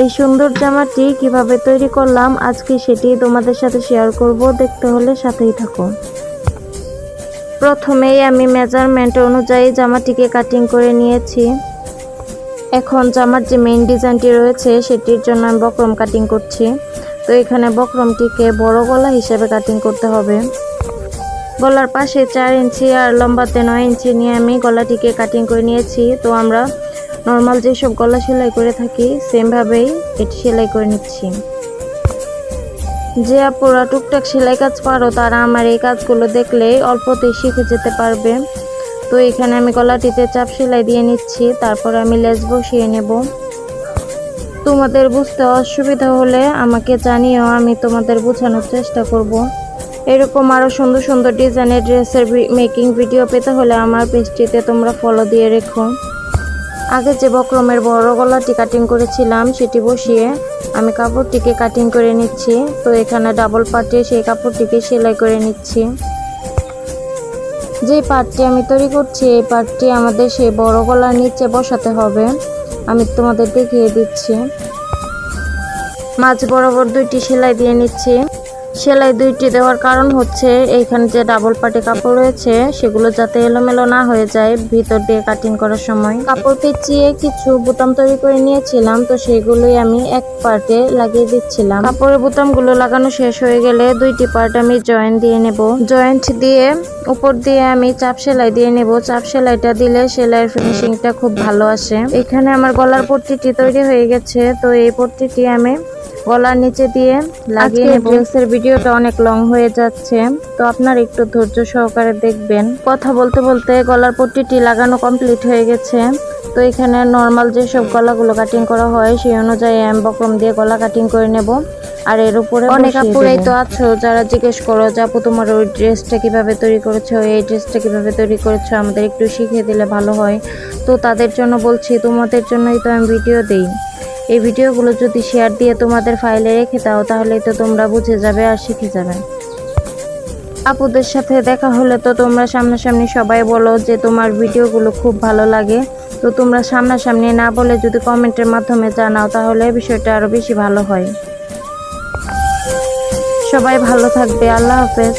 এই সুন্দর জামাটি কিভাবে তৈরি করলাম আজকে সেটি তোমাদের সাথে শেয়ার করব, দেখতে হলে সাথেই থাকো। প্রথমেই আমি মেজারমেন্ট অনুযায়ী জামাটিকে কাটিং করে নিয়েছি। এখন জামার যে মেইন ডিজাইনটি রয়েছে সেটির জন্য আমি বক্রম কাটিং করছি। তো এখানে বক্রমটিকে বড় গলা হিসেবে কাটিং করতে হবে। গলার পাশে 4 ইঞ্চি আর লম্বাতে 9 ইঞ্চি নিয়ে আমি গলাটিকে কাটিং করে নিয়েছি। তো আমরা নর্মাল যেসব গলা সেলাই করে থাকি সেমভাবেই এটি সেলাই করে নিচ্ছি। যে আপুরা টুকটাক সেলাই কাজ পারো তারা আমার এই কাজগুলো দেখলে অল্পতেই শিখে যেতে পারবে। তো এখানে আমি গলাটিতে চাপ সেলাই দিয়ে নিচ্ছি, তারপর আমি লেস বসিয়ে নেব। তোমাদের বুঝতে অসুবিধা হলে আমাকে জানিও, আমি তোমাদের বোঝানোর চেষ্টা করব। এরকম আরও সুন্দর সুন্দর ডিজাইনের ড্রেসের মেকিং ভিডিও পেতে হলে আমার পেজটিতে তোমরা ফলো দিয়ে রেখো। আগে যে বক্রমের বড় গলাটি কাটিং করেছিলাম সেটি বসিয়ে আমি কাপড়টিকে কাটিং করে নিচ্ছি। তো এখানে ডাবল পার্টে সেই কাপড়টিকে সেলাই করে নিচ্ছি। যে পার্টটি আমি তৈরি করছি এই পার্টটি আমাদের সেই বড় গলার নিচে বসাতে হবে। আমি তোমাদের দেখিয়ে দিচ্ছি। মাঝ বরাবর 2টি সেলাই দিয়ে নিচ্ছি। সেলাই 2টি দেওয়ার কারণ হচ্ছে এইখানে যে ডাবল পার্টে কাপড় রয়েছে সেগুলো যাতে এলোমেলো না হয়ে যায় ভিতর দিয়ে কাটিং করার সময়। কাপড় পেঁচিয়ে কিছু বোতাম তৈরি করে নিয়েছিলাম, তো সেগুলোই আমি এক পার্টে লাগিয়ে দিচ্ছিলাম। কাপড়ের বোতামগুলো লাগানো শেষ হয়ে গেলে 2টি পার্ট আমি জয়েন্ট দিয়ে নেব। জয়েন্ট দিয়ে উপর দিয়ে আমি চাপ সেলাই দিয়ে নেব। চাপ সেলাইটা দিলে সেলাইয়ের ফিনিশিংটা খুব ভালো আসে। এখানে আমার গলার পট্টিটি তৈরি হয়ে গেছে। তো এই পট্টিটি আমি গলার নিচে দিয়ে লাগিয়ে নেব। ড্রেসের ভিডিওটা অনেক লং হয়ে যাচ্ছে, তো আপনারা একটু ধৈর্য সহকারে দেখবেন। কথা বলতে বলতে গলার পট্টিটি লাগানো কমপ্লিট হয়ে গেছে। তো এখানে নর্মাল যেসব গলাগুলো কাটিং করা হয় সেই অনুযায়ী আমি বক্রম দিয়ে গলা কাটিং করে নেব। আর এর উপরে অনেক আপুরাই তো আছো যারা জিজ্ঞেস করো যে আপু তোমার ওই ড্রেসটা কিভাবে তৈরি করেছো, এই ড্রেসটা কিভাবে তৈরি করেছো, আমাদের একটু শিখিয়ে দিলে ভালো হয়। তো তাদের জন্য বলছি, তোমাদের জন্যই তো আমি ভিডিও দেই। এই ভিডিওগুলো যদি শেয়ার দিয়ে তোমাদের ফাইলে রেখে দাও তাহলেই তো তোমরা বুঝে যাবে আর শিখে যাবে। আপুদের সাথে দেখা হলে তো তোমরা সামনাসামনি সবাই বলো যে তোমার ভিডিওগুলো খুব ভালো লাগে। তো তোমরা সামনাসামনি না বলে যদি কমেন্টের মাধ্যমে জানাও তাহলে বিষয়টা আরো বেশি ভালো হয়। সবাই ভালো থাকবে। আল্লাহ হাফেজ।